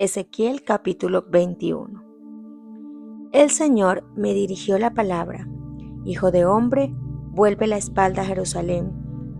Ezequiel capítulo 21. El Señor me dirigió la palabra: Hijo de hombre, vuelve la espalda a Jerusalén,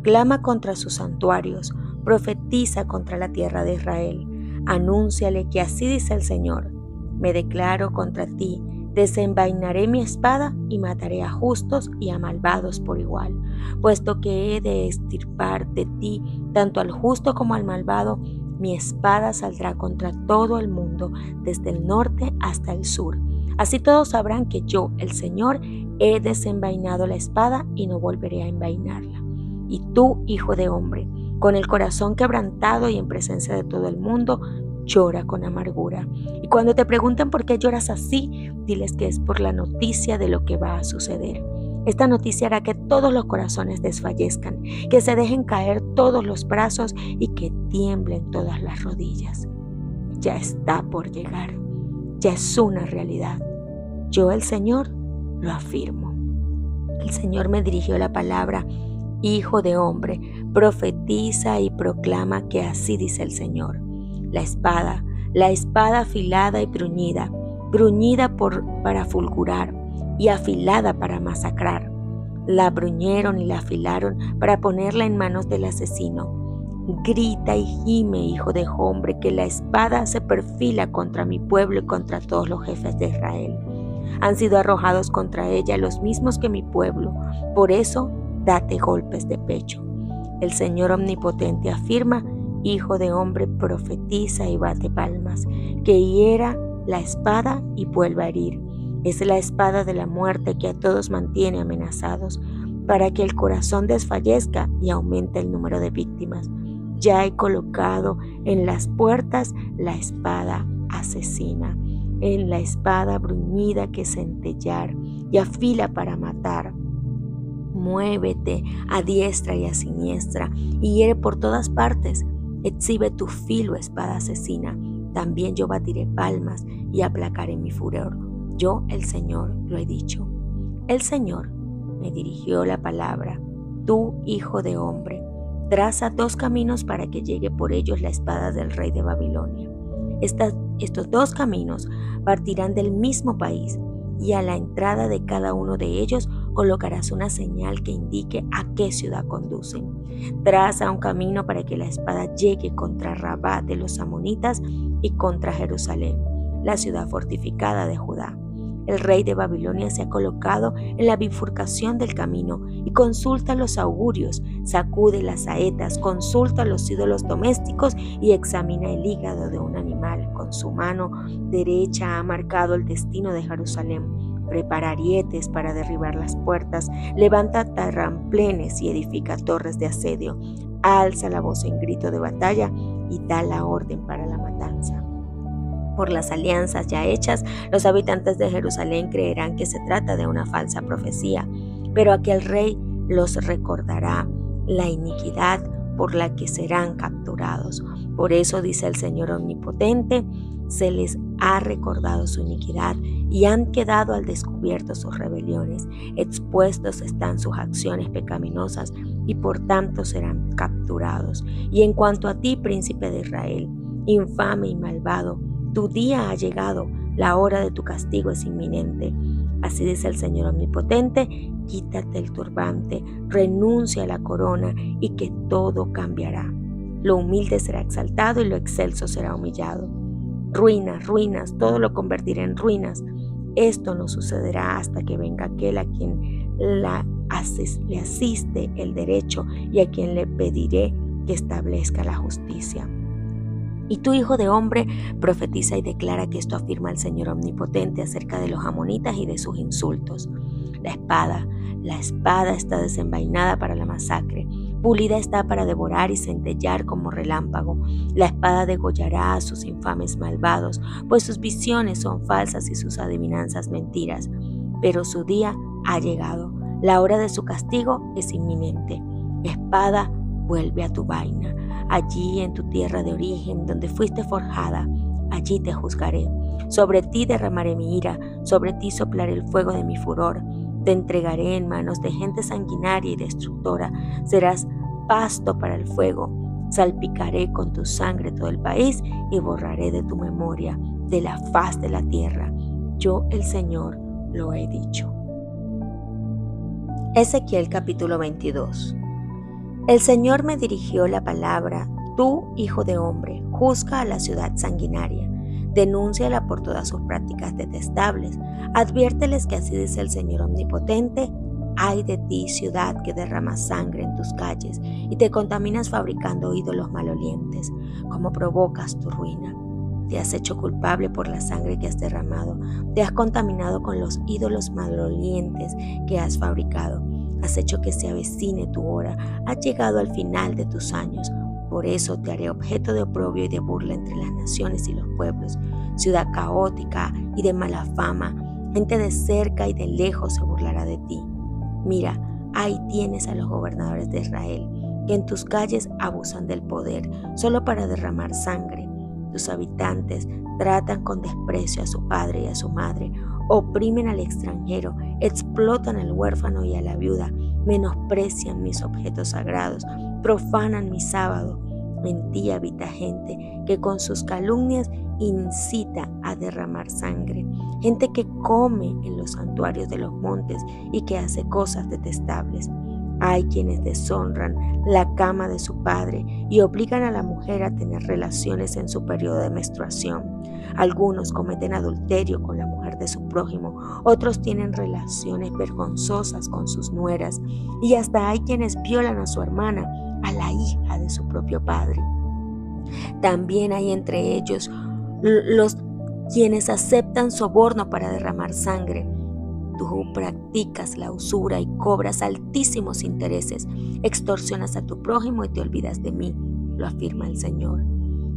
clama contra sus santuarios, profetiza contra la tierra de Israel, anúnciale que así dice el Señor: me declaro contra ti, desenvainaré mi espada y mataré a justos y a malvados por igual, puesto que he de extirpar de ti tanto al justo como al malvado. Mi espada saldrá contra todo el mundo, desde el norte hasta el sur. Así todos sabrán que yo, el Señor, he desenvainado la espada y no volveré a envainarla. Y tú, hijo de hombre, con el corazón quebrantado y en presencia de todo el mundo, llora con amargura. Y cuando te pregunten por qué lloras así, diles que es por la noticia de lo que va a suceder. Esta noticia hará que todos los corazones desfallezcan, que se dejen caer todos los brazos y que tiemblen todas las rodillas. Ya está por llegar, ya es una realidad. Yo, el Señor, lo afirmo. El Señor me dirigió la palabra: Hijo de hombre, profetiza y proclama que así dice el Señor. La espada afilada y bruñida para fulgurar y afilada para masacrar. La bruñeron y la afilaron para ponerla en manos del asesino. Grita y gime, hijo de hombre, que la espada se perfila contra mi pueblo y contra todos los jefes de Israel. Han sido arrojados contra ella los mismos que mi pueblo, por eso date golpes de pecho. El Señor omnipotente afirma: Hijo de hombre, profetiza y bate palmas, que hiera la espada y vuelva a herir. Es la espada de la muerte que a todos mantiene amenazados, para que el corazón desfallezca y aumente el número de víctimas. Ya he colocado en las puertas la espada asesina, en la espada bruñida que centellar y afila para matar. Muévete a diestra y a siniestra y hiere por todas partes. Exhibe tu filo, espada asesina. También yo batiré palmas y aplacaré mi furor. Yo, el Señor, lo he dicho. El Señor me dirigió la palabra: Tú, hijo de hombre, traza 2 caminos para que llegue por ellos la espada del rey de Babilonia. Estos 2 caminos partirán del mismo país, y a la entrada de cada uno de ellos colocarás una señal que indique a qué ciudad conducen. Traza un camino para que la espada llegue contra Rabá de los amonitas y contra Jerusalén, la ciudad fortificada de Judá. El rey de Babilonia se ha colocado en la bifurcación del camino y consulta los augurios, sacude las saetas, consulta los ídolos domésticos y examina el hígado de un animal. Con su mano derecha ha marcado el destino de Jerusalén. Prepara arietes para derribar las puertas, levanta terraplenes y edifica torres de asedio. Alza la voz en grito de batalla y da la orden para la matanza. Por las alianzas ya hechas, los habitantes de Jerusalén creerán que se trata de una falsa profecía, pero aquel rey los recordará la iniquidad por la que serán capturados. Por eso dice el Señor omnipotente: se les ha recordado su iniquidad y han quedado al descubierto sus rebeliones. Expuestos están sus acciones pecaminosas y por tanto serán capturados. Y en cuanto a ti, príncipe de Israel, infame y malvado, tu día ha llegado, la hora de tu castigo es inminente. Así dice el Señor omnipotente: quítate el turbante, renuncia a la corona y que todo cambiará. Lo humilde será exaltado y lo excelso será humillado. Ruinas, ruinas, todo lo convertiré en ruinas. Esto no sucederá hasta que venga aquel a quien le asiste el derecho y a quien le pediré que establezca la justicia. Y tú, hijo de hombre, profetiza y declara que esto afirma el Señor omnipotente acerca de los amonitas y de sus insultos. La espada está desenvainada para la masacre, pulida está para devorar y centellar como relámpago. La espada degollará a sus infames malvados, pues sus visiones son falsas y sus adivinanzas mentiras. Pero su día ha llegado, la hora de su castigo es inminente. Espada, vuelve a tu vaina. Allí en tu tierra de origen, donde fuiste forjada, allí te juzgaré. Sobre ti derramaré mi ira, sobre ti soplaré el fuego de mi furor. Te entregaré en manos de gente sanguinaria y destructora. Serás pasto para el fuego Salpicaré con tu sangre todo el país y borraré de tu memoria de la faz de la tierra. Yo, el Señor, lo he dicho. Ezequiel capítulo 22. El Señor me dirigió la palabra: tú, hijo de hombre, juzga a la ciudad sanguinaria, denúnciala por todas sus prácticas detestables, adviérteles que así dice el Señor omnipotente: ay de ti, ciudad que derramas sangre en tus calles y te contaminas fabricando ídolos malolientes, como provocas tu ruina. Te has hecho culpable por la sangre que has derramado, te has contaminado con los ídolos malolientes que has fabricado, has hecho que se avecine tu hora, has llegado al final de tus años. Por eso te haré objeto de oprobio y de burla entre las naciones y los pueblos, ciudad caótica y de mala fama, gente de cerca y de lejos se burlará de ti. Mira, ahí tienes a los gobernadores de Israel, que en tus calles abusan del poder solo para derramar sangre. Tus habitantes tratan con desprecio a su padre y a su madre, oprimen al extranjero, explotan al huérfano y a la viuda, menosprecian mis objetos sagrados, profanan mi sábado. En ti habita gente que con sus calumnias incita a derramar sangre, gente que come en los santuarios de los montes y que hace cosas detestables. Hay quienes deshonran la cama de su padre y obligan a la mujer a tener relaciones en su periodo de menstruación. Algunos cometen adulterio con la mujer de su prójimo, otros tienen relaciones vergonzosas con sus nueras y hasta hay quienes violan a su hermana, a la hija de su propio padre. También hay entre ellos los quienes aceptan soborno para derramar sangre. Tú practicas la usura y cobras altísimos intereses, extorsionas a tu prójimo y te olvidas de mí, lo afirma el Señor.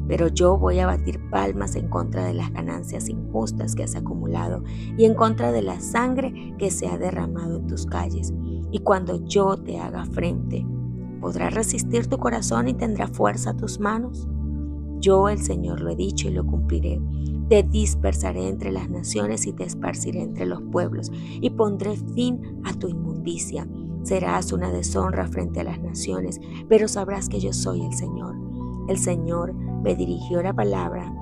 Pero yo voy a batir palmas en contra de las ganancias injustas que has acumulado y en contra de la sangre que se ha derramado en tus calles. Y cuando yo te haga frente, ¿podrá resistir tu corazón y tendrá fuerza tus manos? Yo, el Señor, lo he dicho y lo cumpliré. Te dispersaré entre las naciones y te esparciré entre los pueblos y pondré fin a tu inmundicia. Serás una deshonra frente a las naciones, pero sabrás que yo soy el Señor. El Señor me dirigió la palabra: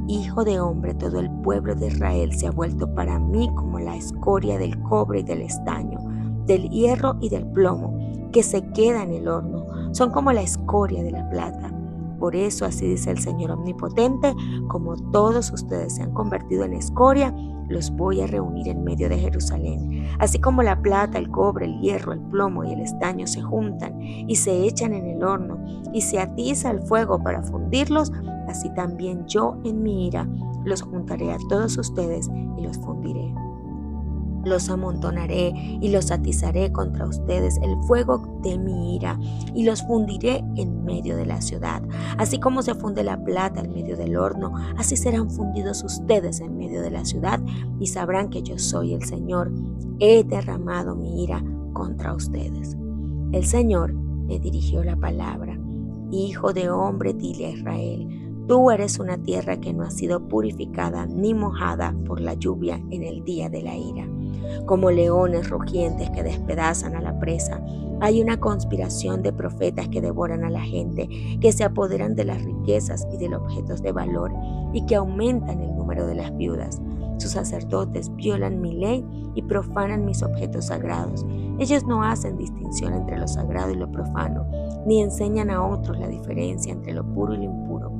hijo de hombre, todo el pueblo de Israel se ha vuelto para mí como la escoria del cobre y del estaño, del hierro y del plomo, que se queda en el horno. Son como la escoria de la plata. Por eso, así dice el Señor omnipotente: como todos ustedes se han convertido en escoria, los voy a reunir en medio de Jerusalén. Así como la plata, el cobre, el hierro, el plomo y el estaño se juntan y se echan en el horno y se atiza el fuego para fundirlos, así también yo en mi ira los juntaré a todos ustedes y los fundiré. Los amontonaré y los atizaré contra ustedes el fuego de mi ira y los fundiré en medio de la ciudad. Así como se funde la plata en medio del horno, así serán fundidos ustedes en medio de la ciudad y sabrán que yo soy el Señor. He derramado mi ira contra ustedes. El Señor me dirigió la palabra: hijo de hombre, dile a Israel: tú eres una tierra que no ha sido purificada ni mojada por la lluvia en el día de la ira. Como leones rugientes que despedazan a la presa, hay una conspiración de profetas que devoran a la gente, que se apoderan de las riquezas y de los objetos de valor y que aumentan el número de las viudas. Sus sacerdotes violan mi ley y profanan mis objetos sagrados. Ellos no hacen distinción entre lo sagrado y lo profano, ni enseñan a otros la diferencia entre lo puro y lo impuro.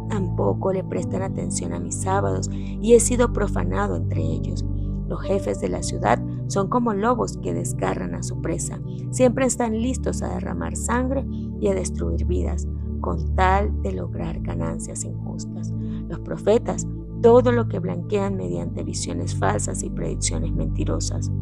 Tampoco le prestan atención a mis sábados y he sido profanado entre ellos. Los jefes de la ciudad son como lobos que desgarran a su presa. Siempre están listos a derramar sangre y a destruir vidas, con tal de lograr ganancias injustas. Los profetas, todo lo que blanquean mediante visiones falsas y predicciones mentirosas.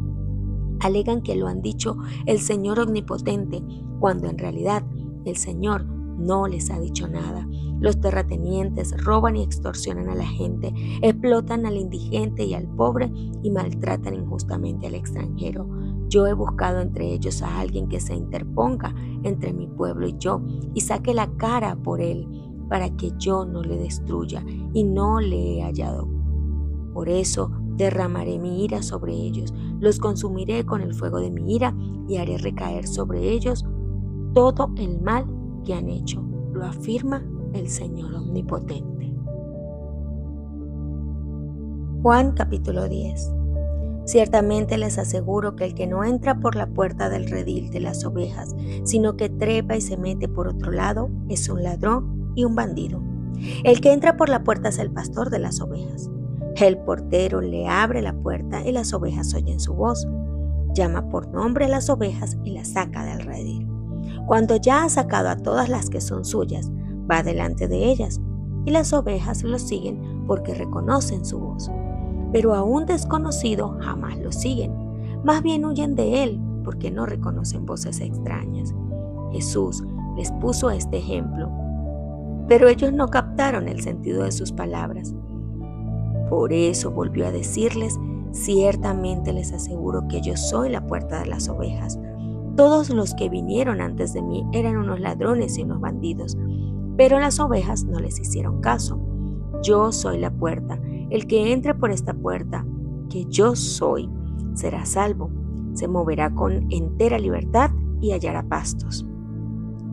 Alegan que lo han dicho el Señor omnipotente, cuando en realidad el Señor no les ha dicho nada. Los terratenientes roban y extorsionan a la gente, explotan al indigente y al pobre y maltratan injustamente al extranjero. Yo he buscado entre ellos a alguien que se interponga entre mi pueblo y yo y saque la cara por él, para que yo no le destruya, y no le he hallado. Por eso derramaré mi ira sobre ellos, los consumiré con el fuego de mi ira y haré recaer sobre ellos todo el mal que han hecho, lo afirma el Señor Omnipotente. Juan capítulo 10. Ciertamente les aseguro que el que no entra por la puerta del redil de las ovejas, sino que trepa y se mete por otro lado, es un ladrón y un bandido. El que entra por la puerta es el pastor de las ovejas. El portero le abre la puerta y las ovejas oyen su voz. Llama por nombre a las ovejas y las saca del redil. Cuando ya ha sacado a todas las que son suyas, va delante de ellas, y las ovejas lo siguen porque reconocen su voz. Pero a un desconocido jamás lo siguen, más bien huyen de él porque no reconocen voces extrañas. Jesús les puso este ejemplo, pero ellos no captaron el sentido de sus palabras. Por eso volvió a decirles: ciertamente les aseguro que yo soy la puerta de las ovejas. Todos los que vinieron antes de mí eran unos ladrones y unos bandidos, pero las ovejas no les hicieron caso. Yo soy la puerta. El que entre por esta puerta, que yo soy, será salvo. Se moverá con entera libertad y hallará pastos.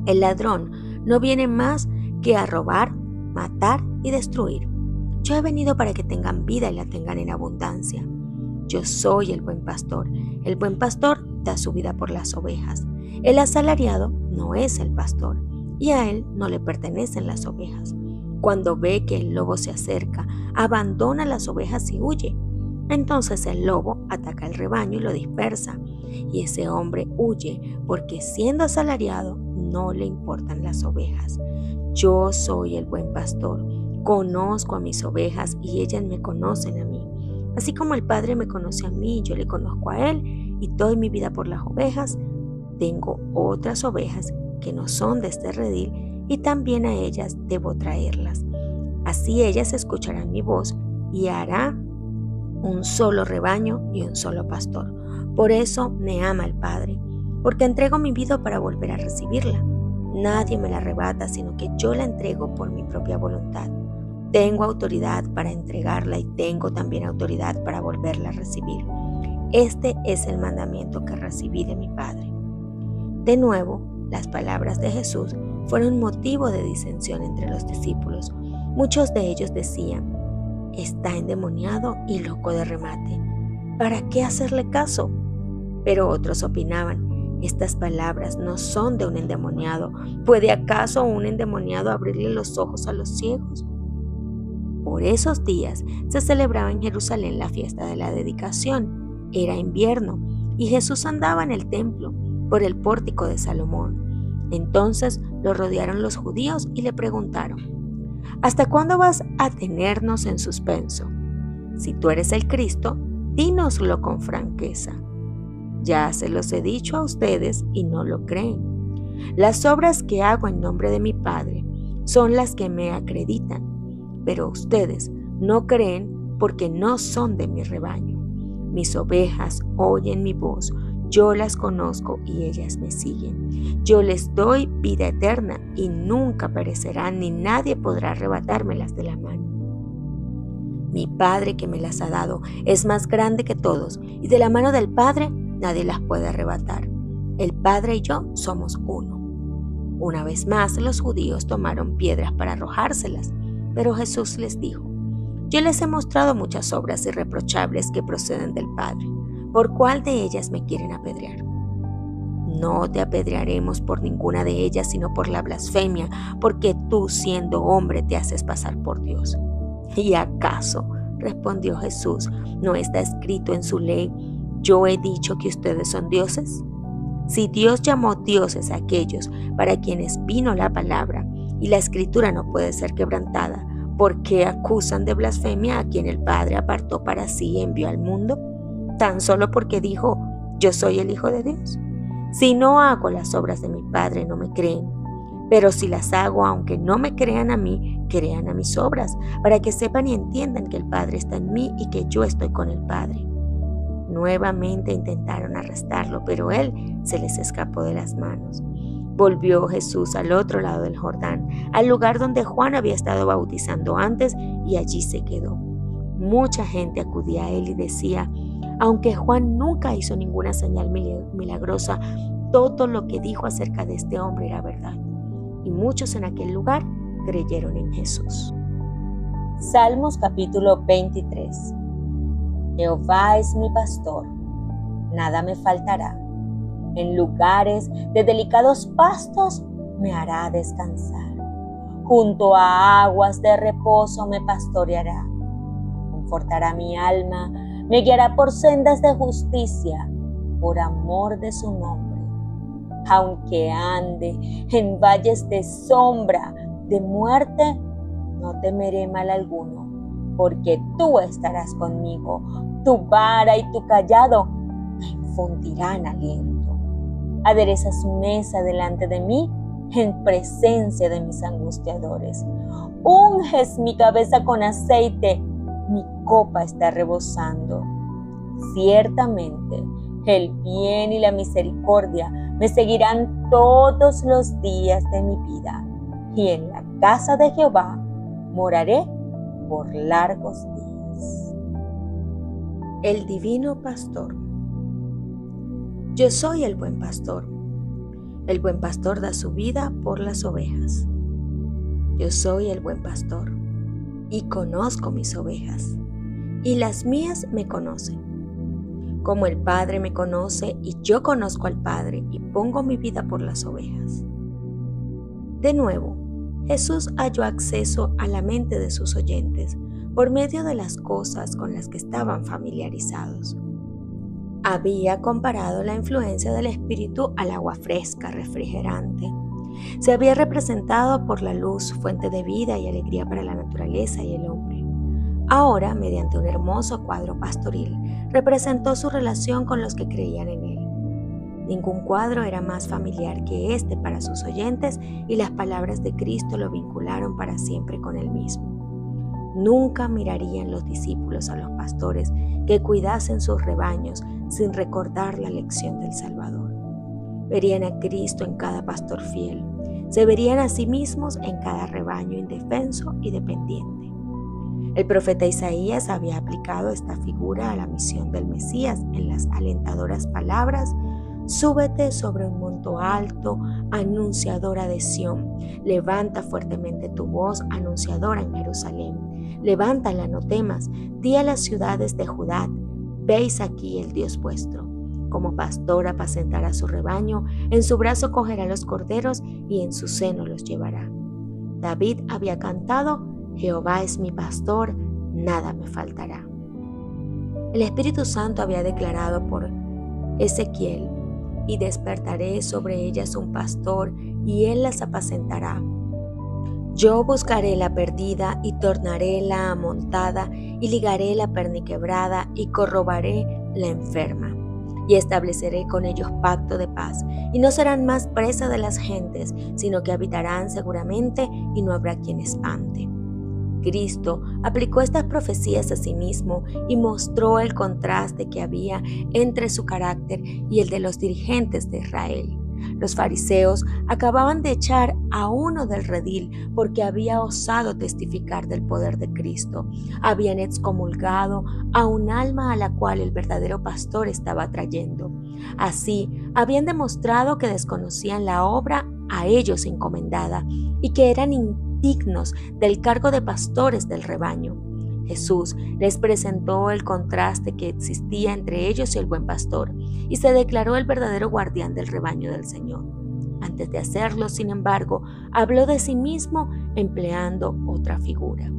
El ladrón no viene más que a robar, matar y destruir. Yo he venido para que tengan vida y la tengan en abundancia. Yo soy el buen pastor. El buen pastor da su vida por las ovejas. El asalariado no es el pastor, y a él no le pertenecen las ovejas. Cuando ve que el lobo se acerca, abandona las ovejas y huye. Entonces el lobo ataca el rebaño y lo dispersa, y ese hombre huye porque siendo asalariado no le importan las ovejas. Yo soy el buen pastor, conozco a mis ovejas y ellas me conocen a mí. Así como el Padre me conoce a mí, yo le conozco a él y doy mi vida por las ovejas. Tengo otras ovejas que no son de este redil y también a ellas debo traerlas. Así ellas escucharán mi voz y hará un solo rebaño y un solo pastor. Por eso me ama el Padre, porque entrego mi vida para volver a recibirla. Nadie me la arrebata, sino que yo la entrego por mi propia voluntad. Tengo autoridad para entregarla y tengo también autoridad para volverla a recibir. Este es el mandamiento que recibí de mi Padre. De nuevo, las palabras de Jesús fueron motivo de disensión entre los discípulos. Muchos de ellos decían: está endemoniado y loco de remate. ¿Para qué hacerle caso? Pero otros opinaban: estas palabras no son de un endemoniado. ¿Puede acaso un endemoniado abrirle los ojos a los ciegos? Por esos días se celebraba en Jerusalén la fiesta de la dedicación. Era invierno y Jesús andaba en el templo por el pórtico de Salomón. Entonces lo rodearon los judíos y le preguntaron: ¿hasta cuándo vas a tenernos en suspenso? Si tú eres el Cristo, dínoslo con franqueza. Ya se los he dicho a ustedes y no lo creen. Las obras que hago en nombre de mi Padre son las que me acreditan, pero ustedes no creen porque no son de mi rebaño. Mis ovejas oyen mi voz. Yo las conozco y ellas me siguen. Yo les doy vida eterna y nunca perecerán, ni nadie podrá arrebatármelas de la mano. Mi Padre que me las ha dado es más grande que todos, y de la mano del Padre nadie las puede arrebatar. El Padre y yo somos uno. Una vez más los judíos tomaron piedras para arrojárselas, pero Jesús les dijo: yo les he mostrado muchas obras irreprochables que proceden del Padre. ¿Por cuál de ellas me quieren apedrear? No te apedrearemos por ninguna de ellas, sino por la blasfemia, porque tú, siendo hombre, te haces pasar por Dios. ¿Y acaso, respondió Jesús, no está escrito en su ley: yo he dicho que ustedes son dioses? Si Dios llamó dioses a aquellos para quienes vino la palabra, y la escritura no puede ser quebrantada, ¿por qué acusan de blasfemia a quien el Padre apartó para sí y envió al mundo? Tan solo porque dijo: yo soy el Hijo de Dios. Si no hago las obras de mi Padre, no me creen. Pero si las hago, aunque no me crean a mí, crean a mis obras, para que sepan y entiendan que el Padre está en mí y que yo estoy con el Padre. Nuevamente intentaron arrestarlo, pero él se les escapó de las manos. Volvió Jesús al otro lado del Jordán, al lugar donde Juan había estado bautizando antes, y allí se quedó. Mucha gente acudía a él y decía: aunque Juan nunca hizo ninguna señal milagrosa, todo lo que dijo acerca de este hombre era verdad. y muchos en aquel lugar creyeron en Jesús. Salmos capítulo 23. Jehová es mi pastor, nada me faltará. En lugares de delicados pastos me hará descansar. Junto a aguas de reposo me pastoreará. Confortará mi alma, me guiará por sendas de justicia, por amor de su nombre. Aunque ande en valles de sombra, de muerte, no temeré mal alguno, porque tú estarás conmigo. Tu vara y tu cayado me infundirán aliento. Aderezas mesa delante de mí en presencia de mis angustiadores. Unges mi cabeza con aceite, mi copa está rebosando. Ciertamente, el bien y la misericordia me seguirán todos los días de mi vida, y en la casa de Jehová moraré por largos días. El divino pastor. Yo soy el buen pastor. El buen pastor da su vida por las ovejas. Yo soy el buen pastor y conozco mis ovejas, y las mías me conocen. Como el Padre me conoce y yo conozco al Padre y pongo mi vida por las ovejas. De nuevo, Jesús halló acceso a la mente de sus oyentes por medio de las cosas con las que estaban familiarizados. Había comparado la influencia del Espíritu al agua fresca, refrigerante. Se había representado por la luz, fuente de vida y alegría para la naturaleza y el hombre. Ahora, mediante un hermoso cuadro pastoril, representó su relación con los que creían en él. Ningún cuadro era más familiar que este para sus oyentes, y las palabras de Cristo lo vincularon para siempre con él mismo. Nunca mirarían los discípulos a los pastores que cuidasen sus rebaños sin recordar la lección del Salvador. Verían a Cristo en cada pastor fiel. Se verían a sí mismos en cada rebaño indefenso y dependiente. El profeta Isaías había aplicado esta figura a la misión del Mesías en las alentadoras palabras: súbete sobre un monte alto, anunciadora de Sión. Levanta fuertemente tu voz, anunciadora en Jerusalén. Levántala, no temas. Di a las ciudades de Judá: veis aquí el Dios vuestro. Como pastor apacentará su rebaño, en su brazo cogerá los corderos y en su seno los llevará. David había cantado: Jehová es mi pastor, nada me faltará. El Espíritu Santo había declarado por Ezequiel: y despertaré sobre ellas un pastor, y él las apacentará. Yo buscaré la perdida y tornaré la amontada, y ligaré la perniquebrada y corrobaré la enferma. Y estableceré con ellos pacto de paz, y no serán más presa de las gentes, sino que habitarán seguramente y no habrá quien espante. Cristo aplicó estas profecías a sí mismo y mostró el contraste que había entre su carácter y el de los dirigentes de Israel. Los fariseos acababan de echar a uno del redil porque había osado testificar del poder de Cristo. Habían excomulgado a un alma a la cual el verdadero pastor estaba trayendo. Así, habían demostrado que desconocían la obra a ellos encomendada y que eran dignos del cargo de pastores del rebaño. Jesús les presentó el contraste que existía entre ellos y el buen pastor, y se declaró el verdadero guardián del rebaño del Señor. Antes de hacerlo, sin embargo, habló de sí mismo empleando otra figura.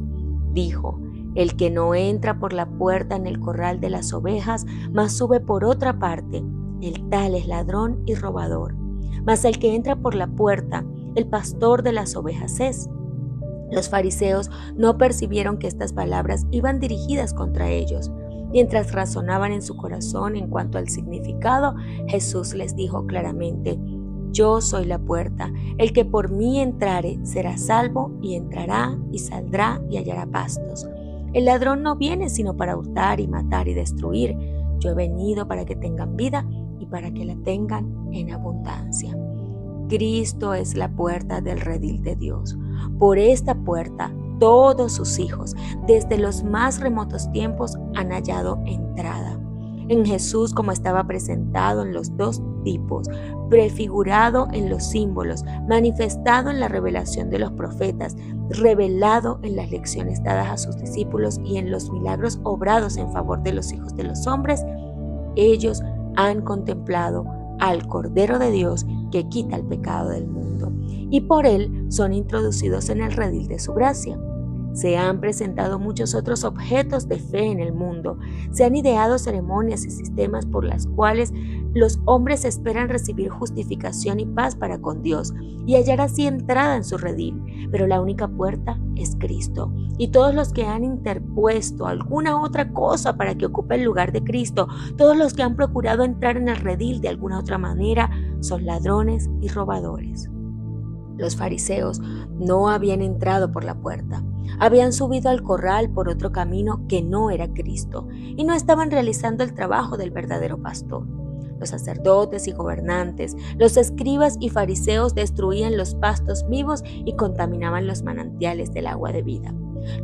Dijo: el que no entra por la puerta en el corral de las ovejas, mas sube por otra parte, el tal es ladrón y robador. Mas el que entra por la puerta, el pastor de las ovejas es. Los fariseos no percibieron que estas palabras iban dirigidas contra ellos. Mientras razonaban en su corazón en cuanto al significado, Jesús les dijo claramente: yo soy la puerta, el que por mí entrare será salvo, y entrará y saldrá y hallará pastos. El ladrón no viene sino para hurtar y matar y destruir. Yo he venido para que tengan vida y para que la tengan en abundancia. Cristo es la puerta del redil de Dios. Por esta puerta todos sus hijos, desde los más remotos tiempos, han hallado entrada. en Jesús como estaba presentado en los dos tipos, prefigurado en los símbolos, manifestado en la revelación de los profetas, revelado en las lecciones dadas a sus discípulos y en los milagros obrados en favor de los hijos de los hombres, ellos han contemplado al Cordero de Dios que quita el pecado del mundo, y por él son introducidos en el redil de su gracia. Se han presentado muchos otros objetos de fe en el mundo. Se han ideado ceremonias y sistemas por las cuales los hombres esperan recibir justificación y paz para con Dios y hallar así entrada en su redil. Pero la única puerta es Cristo. Y todos los que han interpuesto alguna otra cosa para que ocupe el lugar de Cristo, todos los que han procurado entrar en el redil de alguna otra manera, son ladrones y robadores. Los fariseos no habían entrado por la puerta. Habían subido al corral por otro camino que no era Cristo y no estaban realizando el trabajo del verdadero pastor. Los sacerdotes y gobernantes, los escribas y fariseos destruían los pastos vivos y contaminaban los manantiales del agua de vida.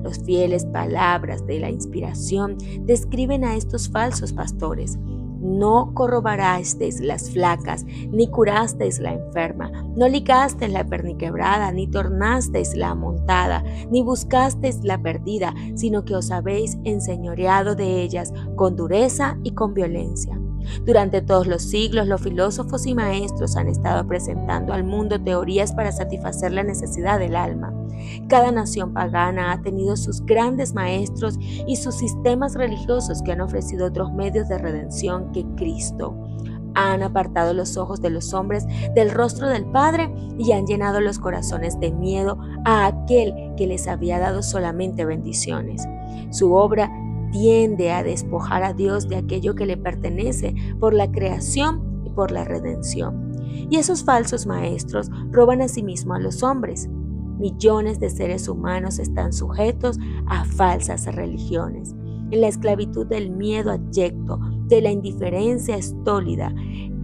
Los fieles palabras de la inspiración describen a estos falsos pastores. No corroborasteis las flacas, ni curasteis la enferma, no ligasteis la perniquebrada, ni tornasteis la amontada, ni buscasteis la perdida, sino que os habéis enseñoreado de ellas con dureza y con violencia. Durante todos los siglos, los filósofos y maestros han estado presentando al mundo teorías para satisfacer la necesidad del alma. Cada nación pagana ha tenido sus grandes maestros y sus sistemas religiosos que han ofrecido otros medios de redención que Cristo. Han apartado los ojos de los hombres del rostro del Padre y han llenado los corazones de miedo a aquel que les había dado solamente bendiciones. Su obra tiende a despojar a Dios de aquello que le pertenece por la creación y por la redención. Y esos falsos maestros roban asimismo a los hombres. Millones de seres humanos están sujetos a falsas religiones, en la esclavitud del miedo abyecto, de la indiferencia estólida,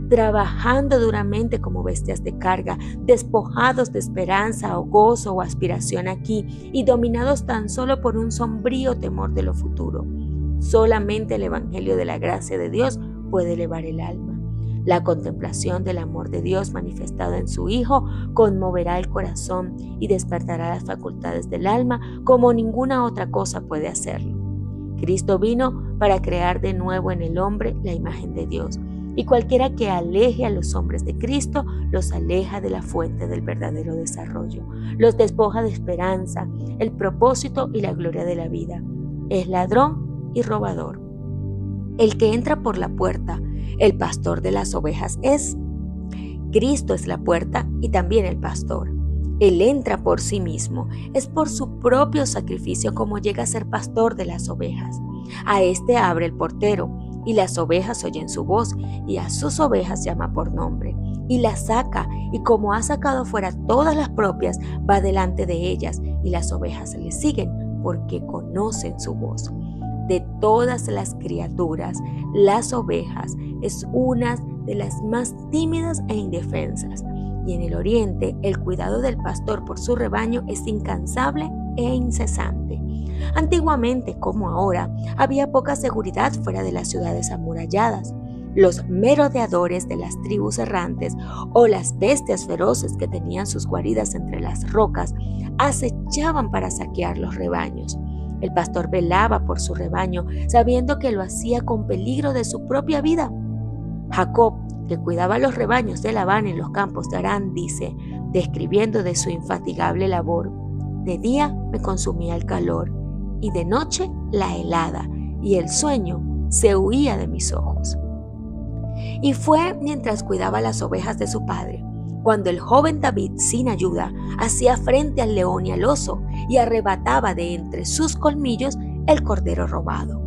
trabajando duramente como bestias de carga, despojados de esperanza o gozo o aspiración aquí y dominados tan solo por un sombrío temor de lo futuro. Solamente el Evangelio de la gracia de Dios puede elevar el alma. La contemplación del amor de Dios manifestado en su Hijo conmoverá el corazón y despertará las facultades del alma como ninguna otra cosa puede hacerlo. Cristo vino para crear de nuevo en el hombre la imagen de Dios, y cualquiera que aleje a los hombres de Cristo los aleja de la fuente del verdadero desarrollo, los despoja de esperanza, el propósito y la gloria de la vida. Es ladrón y robador. El que entra por la puerta, el pastor de las ovejas es. Cristo es la puerta y también el pastor. Él entra por sí mismo, es por su propio sacrificio como llega a ser pastor de las ovejas. A este abre el portero, y las ovejas oyen su voz, y a sus ovejas llama por nombre, y las saca, y como ha sacado fuera todas las propias, va delante de ellas, y las ovejas le siguen, porque conocen su voz. De todas las criaturas, las ovejas es una de las más tímidas e indefensas, y en el oriente el cuidado del pastor por su rebaño es incansable e incesante. Antiguamente, como ahora, había poca seguridad fuera de las ciudades amuralladas. Los merodeadores de las tribus errantes o las bestias feroces que tenían sus guaridas entre las rocas acechaban para saquear los rebaños. El pastor velaba por su rebaño, sabiendo que lo hacía con peligro de su propia vida. Jacob, que cuidaba los rebaños de Labán en los campos de Harán, dice, describiendo de su infatigable labor: de día me consumía el calor, y de noche la helada, y el sueño se huía de mis ojos. Y fue mientras cuidaba las ovejas de su padre, cuando el joven David, sin ayuda, hacía frente al león y al oso, y arrebataba de entre sus colmillos el cordero robado.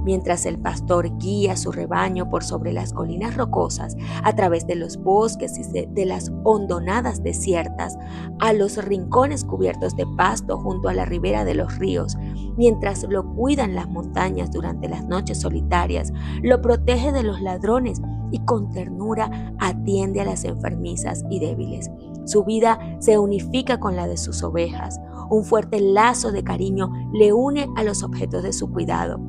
Mientras el pastor guía su rebaño por sobre las colinas rocosas, a través de los bosques y de las hondonadas desiertas, a los rincones cubiertos de pasto junto a la ribera de los ríos, mientras lo cuidan las montañas durante las noches solitarias, lo protege de los ladrones y con ternura atiende a las enfermizas y débiles. Su vida se unifica con la de sus ovejas. Un fuerte lazo de cariño le une a los objetos de su cuidado.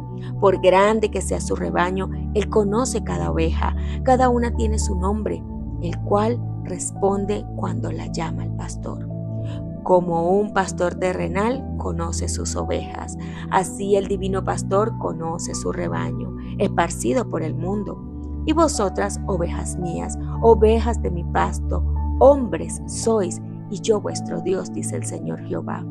Por grande que sea su rebaño, Él conoce cada oveja. Cada una tiene su nombre, el cual responde cuando la llama el pastor. Como un pastor terrenal conoce sus ovejas, así el divino pastor conoce su rebaño, esparcido por el mundo. Y vosotras, ovejas mías, ovejas de mi pasto, hombres sois, y yo vuestro Dios, dice el Señor Jehová.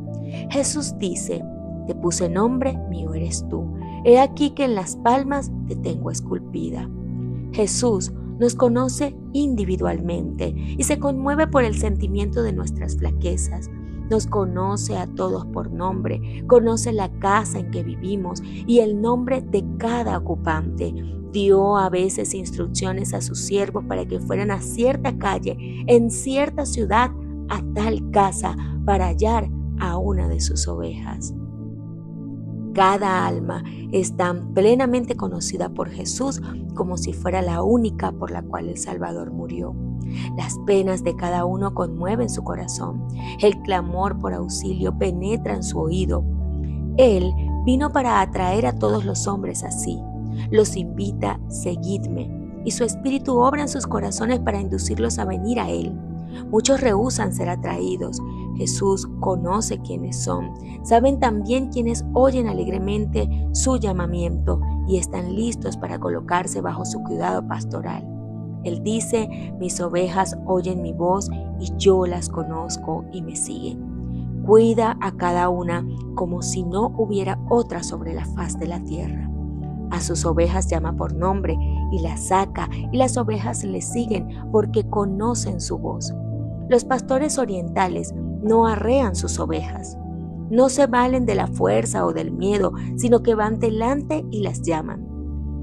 Jesús dice: te puse nombre, mío eres tú. He aquí que en las palmas te tengo esculpida. Jesús nos conoce individualmente y se conmueve por el sentimiento de nuestras flaquezas. Nos conoce a todos por nombre, conoce la casa en que vivimos y el nombre de cada ocupante. Dio a veces instrucciones a sus siervos para que fueran a cierta calle, en cierta ciudad, a tal casa, para hallar a una de sus ovejas. Cada alma es tan plenamente conocida por Jesús como si fuera la única por la cual el Salvador murió. Las penas de cada uno conmueven su corazón. El clamor por auxilio penetra en su oído. Él vino para atraer a todos los hombres así. Los invita: seguidme. Y su espíritu obra en sus corazones para inducirlos a venir a Él. Muchos rehúsan ser atraídos. Jesús conoce quiénes son. Saben también quienes oyen alegremente su llamamiento y están listos para colocarse bajo su cuidado pastoral. Él dice: mis ovejas oyen mi voz y yo las conozco y me siguen. Cuida a cada una como si no hubiera otra sobre la faz de la tierra. A sus ovejas llama por nombre y las saca, y las ovejas le siguen porque conocen su voz. Los pastores orientales no arrean sus ovejas. No se valen de la fuerza o del miedo, sino que van delante y las llaman.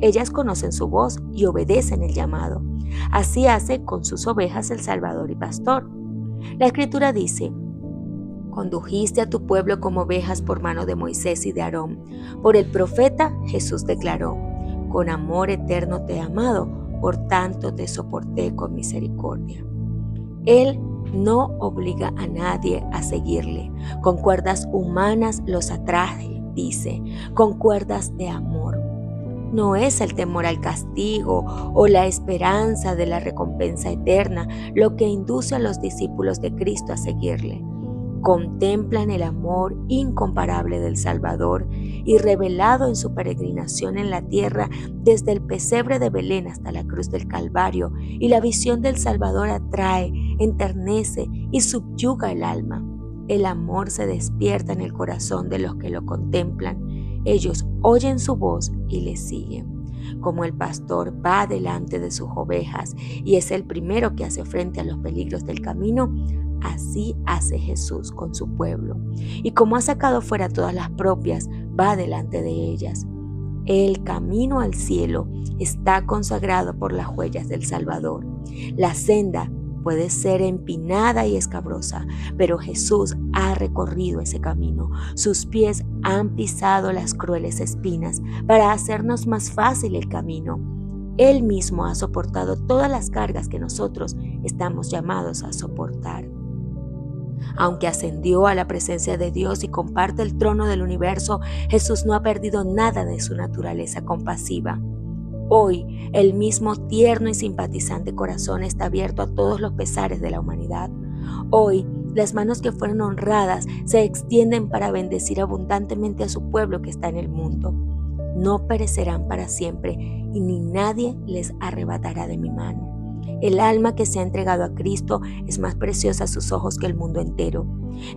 Ellas conocen su voz y obedecen el llamado. Así hace con sus ovejas el Salvador y Pastor. La Escritura dice: condujiste a tu pueblo como ovejas por mano de Moisés y de Aarón. Por el profeta Jesús declaró: con amor eterno te he amado, por tanto te soporté con misericordia. Él no obliga a nadie a seguirle. Con cuerdas humanas los atrae, dice, con cuerdas de amor. No es el temor al castigo o la esperanza de la recompensa eterna lo que induce a los discípulos de Cristo a seguirle. Contemplan el amor incomparable del Salvador y revelado en su peregrinación en la tierra desde el pesebre de Belén hasta la cruz del Calvario, y la visión del Salvador atrae, enternece y subyuga el alma. El amor se despierta en el corazón de los que lo contemplan. Ellos oyen su voz y le siguen. Como el pastor va delante de sus ovejas y es el primero que hace frente a los peligros del camino, así hace Jesús con su pueblo. Y como ha sacado fuera todas las propias, va delante de ellas. El camino al cielo está consagrado por las huellas del Salvador. La senda puede ser empinada y escabrosa, pero Jesús ha recorrido ese camino. Sus pies han pisado las crueles espinas para hacernos más fácil el camino. Él mismo ha soportado todas las cargas que nosotros estamos llamados a soportar. Aunque ascendió a la presencia de Dios y comparte el trono del universo, Jesús no ha perdido nada de su naturaleza compasiva. Hoy, el mismo tierno y simpatizante corazón está abierto a todos los pesares de la humanidad. Hoy, las manos que fueron honradas se extienden para bendecir abundantemente a su pueblo que está en el mundo. No perecerán para siempre y ni nadie les arrebatará de mi mano. El alma que se ha entregado a Cristo es más preciosa a sus ojos que el mundo entero.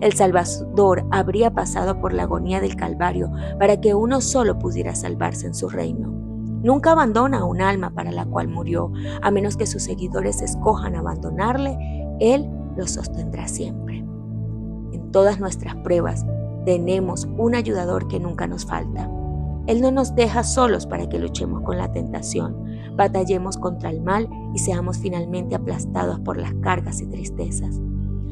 El Salvador habría pasado por la agonía del Calvario para que uno solo pudiera salvarse en su reino. Nunca abandona a un alma para la cual murió, a menos que sus seguidores escojan abandonarle. Él los sostendrá siempre. En todas nuestras pruebas tenemos un ayudador que nunca nos falta. Él no nos deja solos para que luchemos con la tentación, batallemos contra el mal y seamos finalmente aplastados por las cargas y tristezas.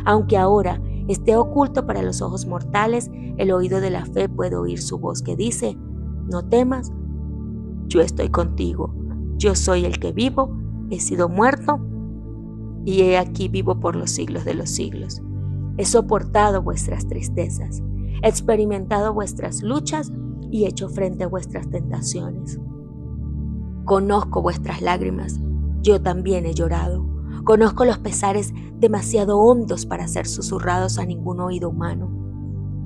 Aunque ahora esté oculto para los ojos mortales, el oído de la fe puede oír su voz que dice: no temas, yo estoy contigo, yo soy el que vivo, he sido muerto y he aquí vivo por los siglos de los siglos. He soportado vuestras tristezas, he experimentado vuestras luchas y he hecho frente a vuestras tentaciones. Conozco vuestras lágrimas, yo también he llorado. Conozco los pesares demasiado hondos para ser susurrados a ningún oído humano.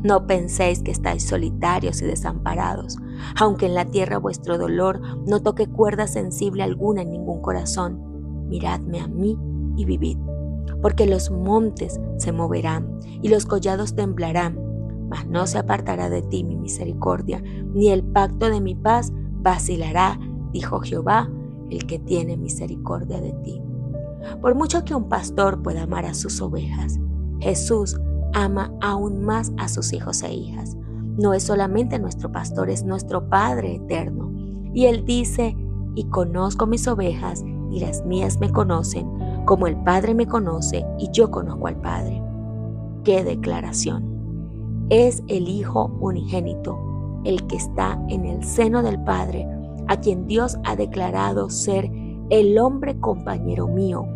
No penséis que estáis solitarios y desamparados, aunque en la tierra vuestro dolor no toque cuerda sensible alguna en ningún corazón. Miradme a mí y vivid, porque los montes se moverán y los collados temblarán, mas no se apartará de ti mi misericordia, ni el pacto de mi paz vacilará, dijo Jehová, el que tiene misericordia de ti. Por mucho que un pastor pueda amar a sus ovejas, Jesús ama aún más a sus hijos e hijas. No es solamente nuestro pastor, es nuestro Padre eterno. Y Él dice, y conozco mis ovejas y las mías me conocen, como el Padre me conoce y yo conozco al Padre. ¡Qué declaración! Es el Hijo unigénito, el que está en el seno del Padre, a quien Dios ha declarado ser el hombre compañero mío,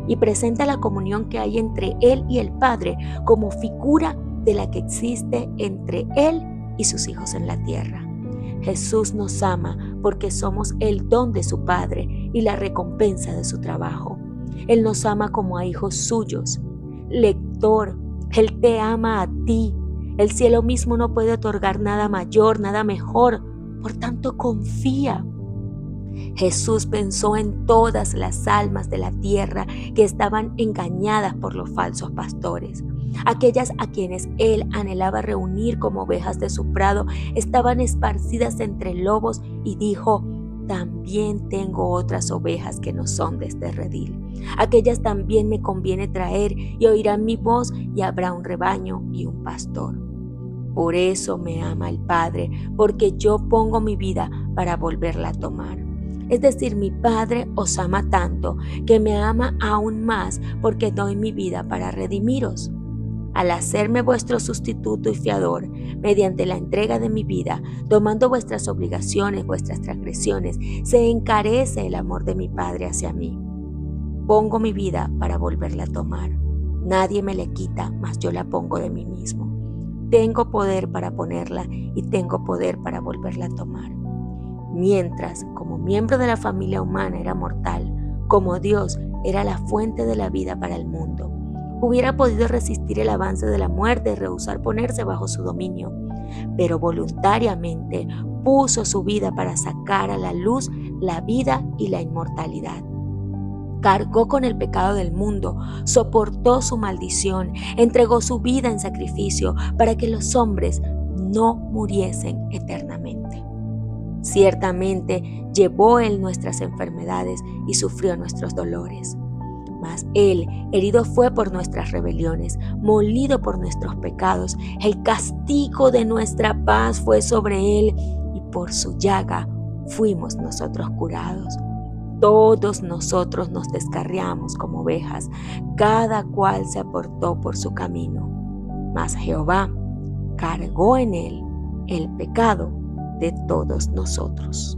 y presenta la comunión que hay entre Él y el Padre como figura de la que existe entre Él y sus hijos en la tierra. Jesús nos ama porque somos el don de su Padre y la recompensa de su trabajo. Él nos ama como a hijos suyos. Lector, Él te ama a ti. El cielo mismo no puede otorgar nada mayor, nada mejor. Por tanto, confía. Jesús pensó en todas las almas de la tierra que estaban engañadas por los falsos pastores. Aquellas a quienes Él anhelaba reunir como ovejas de su prado estaban esparcidas entre lobos y dijo, también tengo otras ovejas que no son de este redil. Aquellas también me conviene traer y oirán mi voz y habrá un rebaño y un pastor. Por eso me ama el Padre, porque yo pongo mi vida para volverla a tomar. Es decir, mi Padre os ama tanto que me ama aún más porque doy mi vida para redimiros. Al hacerme vuestro sustituto y fiador, mediante la entrega de mi vida, tomando vuestras obligaciones, vuestras transgresiones, se encarece el amor de mi Padre hacia mí. Pongo mi vida para volverla a tomar. Nadie me la quita, mas yo la pongo de mí mismo. Tengo poder para ponerla y tengo poder para volverla a tomar. Mientras, como miembro de la familia humana era mortal, como Dios era la fuente de la vida para el mundo, hubiera podido resistir el avance de la muerte y rehusar ponerse bajo su dominio, pero voluntariamente puso su vida para sacar a la luz la vida y la inmortalidad. Cargó con el pecado del mundo, soportó su maldición, entregó su vida en sacrificio para que los hombres no muriesen eternamente. Ciertamente llevó Él nuestras enfermedades y sufrió nuestros dolores. Mas Él herido fue por nuestras rebeliones, molido por nuestros pecados. El castigo de nuestra paz fue sobre Él y por su llaga fuimos nosotros curados. Todos nosotros nos descarriamos como ovejas, cada cual se apartó por su camino. Mas Jehová cargó en Él el pecado de todos nosotros.